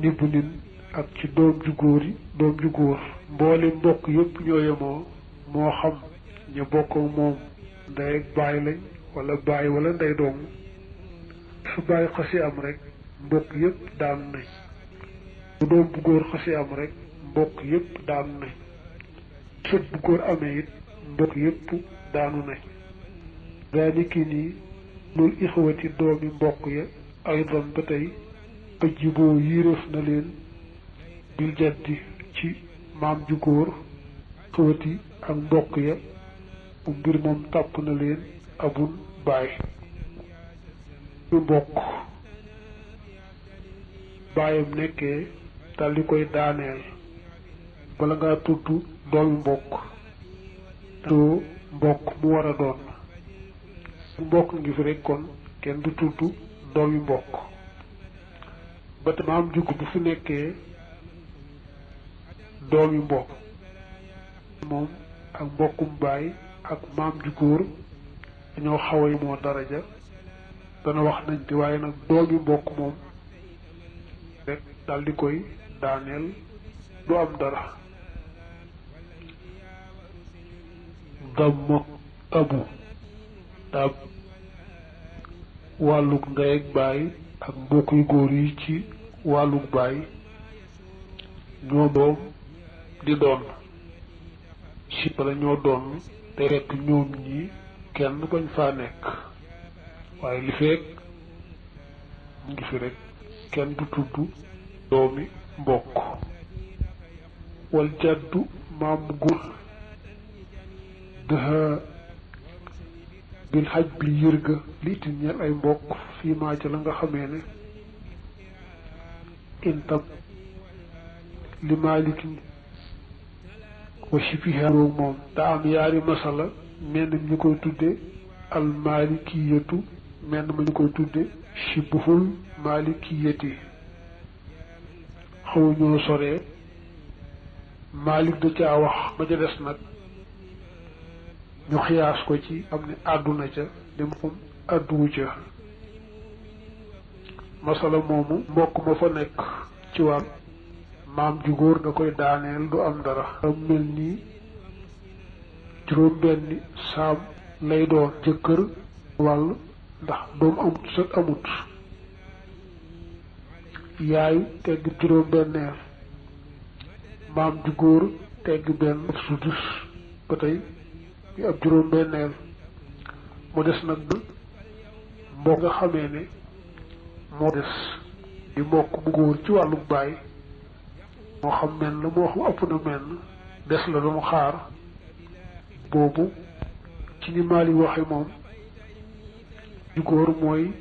nibbu nin ak ci doom ju góor yi doom ju góor mboole mbokk yépp ñoo yemoo moo xam ñu bokk moom ndey ak baay lañ wala baay wala ndey doom su baay xasi am rek mbokk yépp daanu nañ bu doom bu góor xasi am rek mbokk yépp daanu nañ sët bu góor amee it mbokk yépp daanu nañ daaniki nii lul ixwati doomi mbokk ya ay doom ba tey ajiboo yiireef na leen bil jaddi ci maam ju góor xëwati ak mbokk ya bu mbir moom tàpp na leen abun baay ñu mbokk baayam nekkee dal di koy daaneel bala ngaa tudd doomi mbokk doo mbokk mu war a doon mbokk ngi fi rek kon kenn du tudd doomi mbokk ba te maam ju góor bu fi nekkee doomi mbokk moom ak mbokkum baay ak maam ju góor dañoo xaw a moo daraja dana wax nañ te waaye nag doomi mbokk moom rek dal di koy daaneel du am dara damma abu daa wàllug ndey ak baay ak mbokk yu góor yi ci wàllug baay ñoo doom di doon si bala ñoo doon te fekk ñoom ñi kenn bañ faa nekk waaye li fekk mu ngi fi rek kenn du tudd doomi mbokk wal jàddu maam góor dëxa bil xaj bi yërga li itam ñeel ay mbokk fii maa ca la nga xamee ne intam li maalikin wa shibiharoog moom daa am yaari masala menn ñu koy tudde al maalikiyatu menn ma ñu koy tudde shibuhul maalikiyati xaw ñoo soree maalik da caa wax ba ca des nag ñu xiyaas ko ci am ne àdduna ca dem moom àdduwu ca masala moomu mbokk ma fa nekk ci wàll maam ju góor da koy daaneel du am dara am mel nii juróom benni saam lay doon jëkkër wàll ndax doom amut sët amut yaayu tegg juróom benneel maam ju góor tegg benn sudus ba tey bi ab juróom benneel mu des nag ba mbokk nga xamee ne moo des di mbokk bu góor ci wàllu baay moo xam menn la moo xam ëpp na menn des la lu mu xaar boobu ci ni Maalik waxe moom ju góor mooy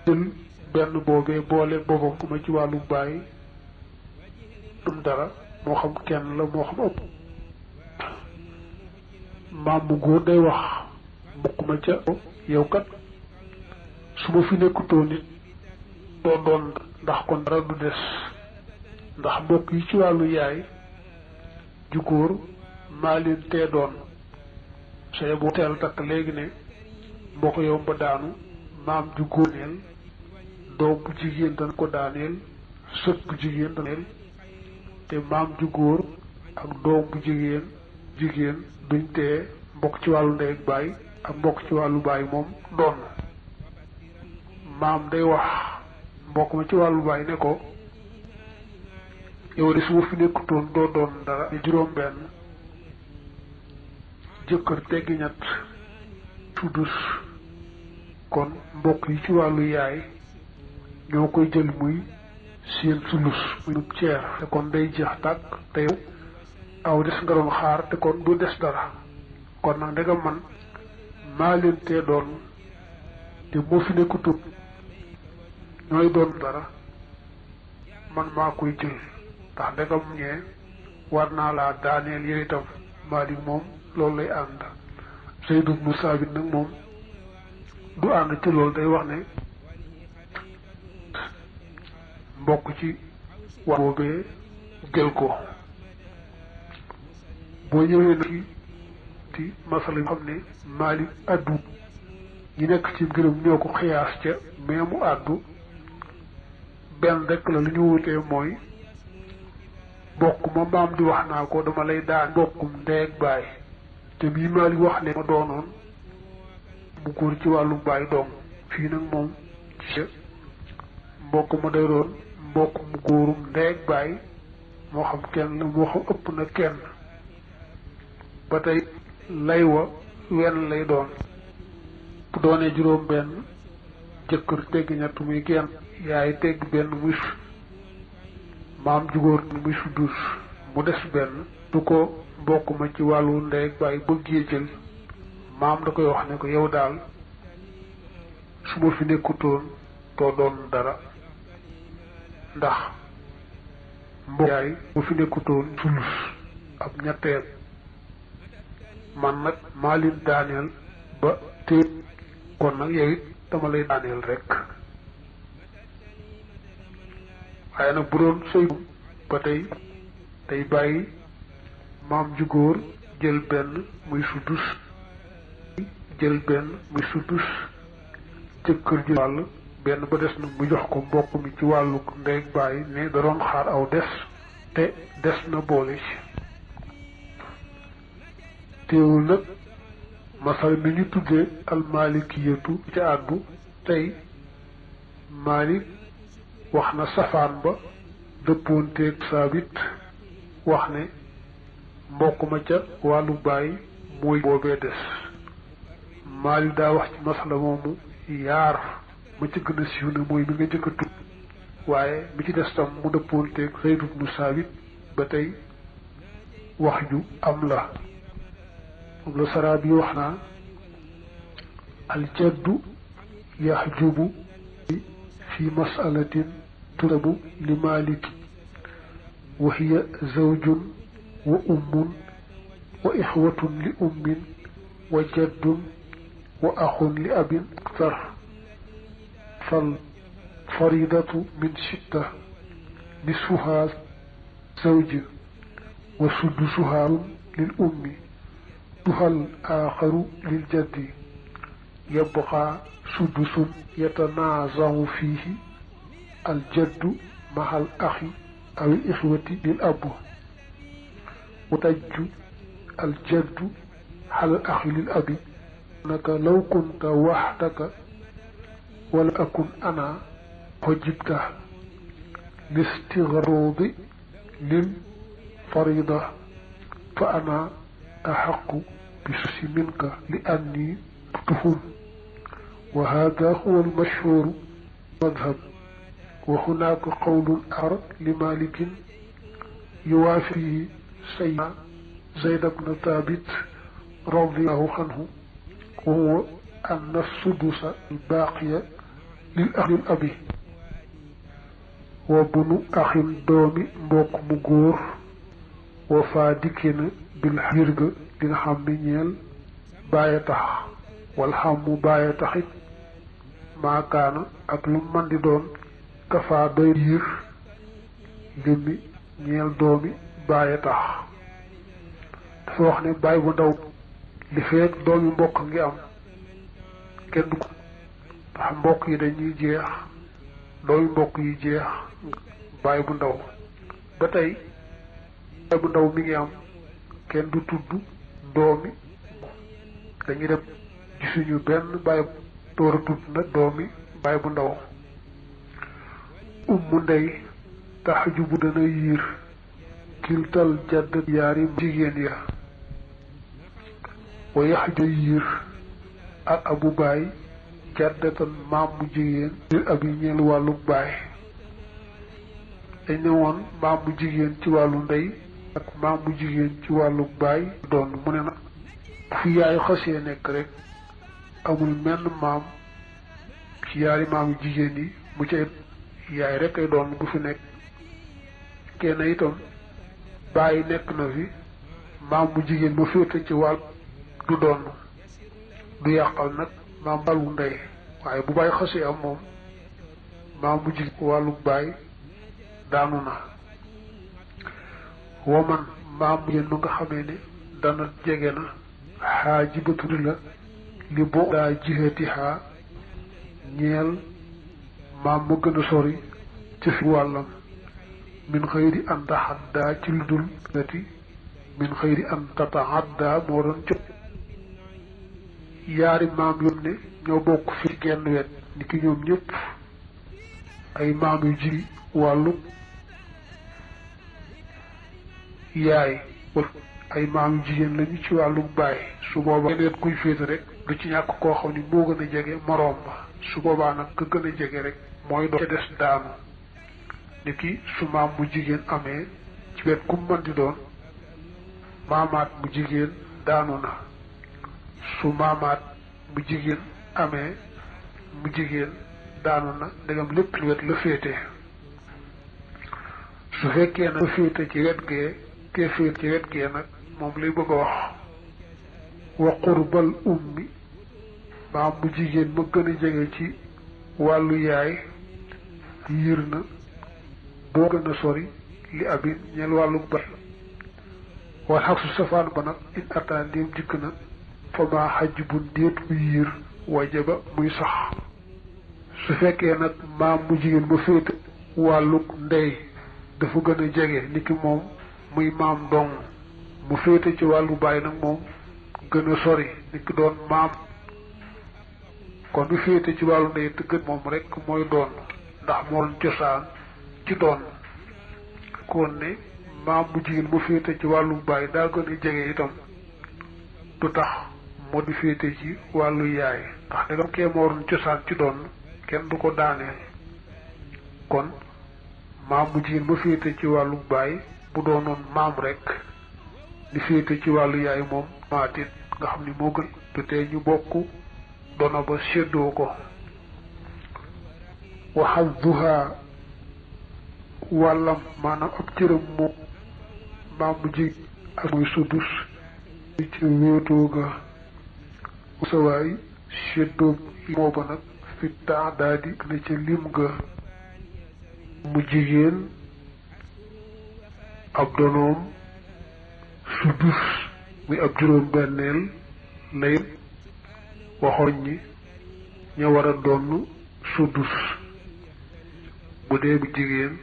jël benn boobee boole boppam ku ma ci wàllu baay dum dara moo xam kenn la moo xam ëpp maam bu góor day wax mbokk ma ca yow kat su ma fi nekkutoo nit doo doon ndax kon dara du des ndax mbokk yi ci wàllu yaay ju góor maa leen tee doon say bu teel takk léegi ne mbokk yow ba daanu maam ju góor neel doom bu jigéen dana ko daaneel sët bu jigéen daaneel te maam ju góor ak doom bu jigéen duñ tee mbokk ci wàllu ndey ak baay ak mbokk ci wàllu baay moom doon maam day wax mbokk ma ci wàllu baay ne ko yow de su ma fi nekkutoon doo doon dara ne juróom benn jëkkër teggi ñett tuddus kon mbokk yi ci wàllu yaay ñoo koy jël muy seen sulus muy ceer te kon day jeex tàkk te yow aw des nga doon xaar te kon du des dara kon nag ndegam man maa leen tee doon te moo fi nekkutut ñooy doon dara man maa koy jël ndax ndegam ñee war naa laa daaneel yow itam Maalik moom loolu lay ànd Zayd ibnu Saabit nag moom du ànd ci loolu day wax ne mbokk ci wax boobee jël ko boo ñëwee nag ci masala yi xam ne Maalik addu ñi nekk ci mbirum ñoo ko xiyaas ca mais mu àddu benn rek la lu ñu wutee mooy mbokk ma maam di wax naa ko dama lay daan mbokkum ndey ak baay te bii maa li wax ne ma doonoon bu góor ci wàllu baay dong fii nag moom ci mbokk ma day doon mbokk mu góorum ndey ak baay moo xam kenn la moo xam ëpp na kenn ba tey lay wa wenn lay doon bu doonee juróom benn jëkkër tegg ñett muy genn yaay tegg benn muy maam jugóor muy suddus mu des benn du ko mbokk ma ci wàllu ndey ak baay bëggee jël maam da koy wax ne ko yow daal su ma fi nekkutoon doo doon dara ndax mbokk yaay bu fi nekkutoon sulus ab ñetteel man nag maa leen daaneel ba téye kon nag yow it dama lay daaneel rek waaye nag bu doon sëy ba tey day bàyyi maam ju góor jël benn muy suddus jël benn muy suddus jëkkër ji wàll benn ba des nag mu jox ko mbokk mi ci wàllu ndey ak baay ne da doon xaar aw des te des na boole ci teewul nag masal mi ñu tuddee almalikiyatu ci àddu tey Maalik wax na safaan ba dëppoonteeg saabit wax ne mbokk ma ca wàllu baay mooy boobee des Maalik daa wax ci masala moomu yaar ma ci gën a siiw ne mooy mi nga njëkk a tudd waaye mi ci des tam mu dëppoonteeg Zayd ibnu Saabit ba tey wax ju am la moom la saraa bi wax naa aljaddu yaxjubu fi masalatin turabu li maliki wa hiya zawjun wa ummun wa ixwatun li ummin wa jaddun wa axun li abin aktar fal faridatu min sitta nisfuha zawj wa suddusuha lil ummi duhal aaxaru lil jaddi yabqa suddusun yatanaazamu fiihi aljaddu mahal axi aw il ixwati lil ab وتج الجد على الأخ للأب أنك لو كنت وحدك ولا أكن أنا حجبته لاستغراض للفريضة فأنا أحق بسوس منك لأني طفل وهذا هو المشهور مذهب وهناك قول آخر لمالك يوافيه سيدنا زيد بن ثابت رضي الله عنه وهو أن السدس الباقي للأخ الأبي وابن أخ دومي mbokk mu góor وفا dikkina bil xirga li nga xam ni ñeel bàyyi tax wal xam mu bàyyi taxit maakaana ak lu man di doon kafaa doy yiir limi ñeel doomi bàyyi tax dafa wax ne bàyyi bu ndaw li feek doomi mbokk ngi am kenn du ko ndax mbokk yi dañuy jeex doomi mbokk yi jeex bàyyi bu ndaw ba tey bàyyi bu ndaw mi ngi am kenn du tudd doomi dañuy dem gisuñu benn bàyyi door a tudd nag doomi bàyyi bu ndaw ummu ndey taxaju bu dana yiir kiltal jadd yaari jigéen ya wa yaxja yiir ak abu baay jaddatan maam mu jigéen lil ab yi ñeel wàllu baay dañ ne woon maam mu jigéen ci wàllu ndey ak maam mu jigéen ci wàllu baay doon mu ne nag fu yaay xasee nekk rek amul menn maam ci yaari maam yu jigéen yi mu ca yaay rek ay doon bu fi nekk kenn itam bàyyi nekk na fi maam mu jigéen ba féete ci wàll du doon du yàqal nag maam wàllu ndey waaye bu bàyyi xasee am moom maam mu jigéen wàllu bàyyi daanu na waman maam mu jigéen nu nga xamee ne dana jege na xaajibatuli la li bo daa jihati xaa ñeel maam mu gën a sori ci fi wàllam min xëyri an taxaddaa ci lu dul gati min xëyri an tataxaddaa moo doon cëpp yaari maam yom ne ñoo bokk fi genn wet ni ki ñoom ñëpp ay maam yu ji wàllu yaay wala ay maam yu jigéen lañu ci wàllu baay su boobaa genn wet kuy féete rek du ci ñàkk koo xam ni moo gën a jege moroom ma su boobaa nag ka gën a jege rek mooy doon ca des daanu ni ki su maam mu jigéen amee ci wet ku mën di doon maamaat mu jigéen daanu na su maamaat mu jigéen amee mu jigéen daanu na ndegam lépp lu wet la féete su fekkee nag féete ci wet gee kee féete ci wet gee nag moom lay bëgg a wax wa qurbal ummi maam mu jigéen ma gën a jege ci wàllu yaay yiir na boo gën a sori li abin ñeel wàllu bay wal xaq su safaan ba nag in ataa ndéem dikk na fa maa xaj bu ndéet bu yiir wajaba muy sax su fekkee nag maam mu jigéen ba féete wàllu ndey dafa gën a jege ni ki moom muy maam dong mu féete ci wàllu baay nag moom gën a sori ni ki doon maam kon du féete ci wàllu ndey te gën moom rek mooy doon ndax moo doon cosaan ci doon kon ne maam bu jigéen mu féete ci wàllu baay daa gën a jege itam du tax moo di féete ci wàllu yaay ndax dagam kee moo doon cosaan ci doon kenn du ko daaneel kon maam bu jigéen mu féete ci wàllu baay bu doonoon maam rek di féete ci wàllu yaay moom maatit nga xam ni moo gën te tey ñu bokk doona ba séddoo ko waxadduha wàllam maanaam ab cëram moom maam bu jigéen ak muy sudus ci wéetoo ga sawaay séddoo moo ba nag fi taa daadi ne ca lim ga mu jigéen ab donoom sudus muy ab juróom benneel lay waxoon ñi ña war a donn sudus bu dee bu jigéen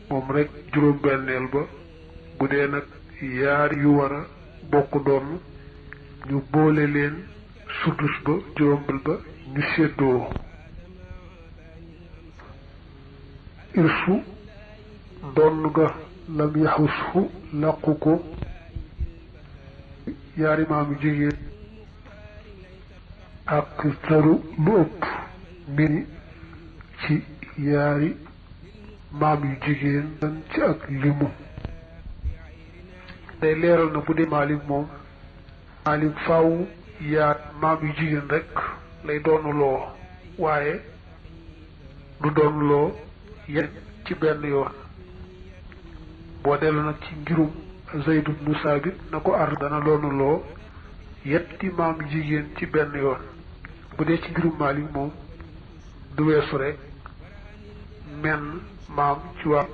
moom rek juróom benneel ba bu dee nag yaar yu war a bokk donn ñu boole leen sudus ba juróombel ba ñu séddoo irsu donn ga lam yaxusfu làqu ko yaari maamu jigéen ak taru lu ëpp mbiri ci yaari maam yu jigéen dan ci ak limu day leeral na bu dee Maalik moom Maalik faaw yaar maam yu jigéen rek lay doonuloo waaye du doonuloo yenn ci benn yoon boo dellu nag ci ngirum Zayd ibnu Saabit na ko ar dana doonuloo yetti maam yu jigéen ci benn yoon bu dee ci ngirum Maalik moom du weesu rek menn maam ci wàll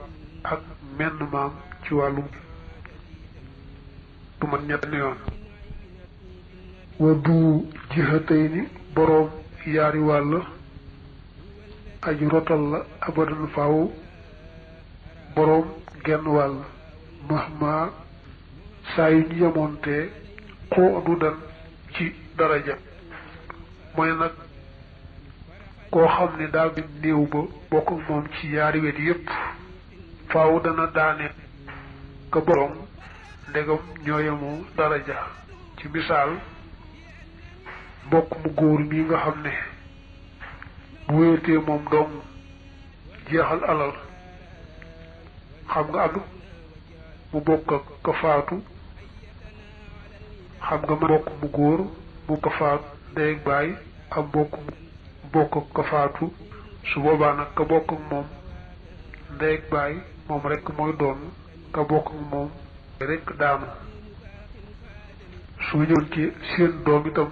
ak menn maam ci wàllu du man ñett yoon wa du jihatayni boroom yaari wàll aji rotal la abadan faaw boroom genn wàll mahma saa yu ñu yemoonte xoo du dan ci daraja mooy nag koo xam ne daal di néew ba bokk moom ci yaari wet yépp faaw dana daane ka boroom ndegam ñoo yemoo daraja ci misaal mbokk mu góor mi nga xam ne bu wéetee moom dong jeexal alal xam nga am mu bokk ak ka faatu xam nga mbokk mu góor mu ka faatu ndey ak baay am bokk ak ka faatu su boobaa nag ka bokk ak moom ndey ak baay moom rek mooy doon ka bokk ak moom rek daanu su ñëwoon ci seen doom itam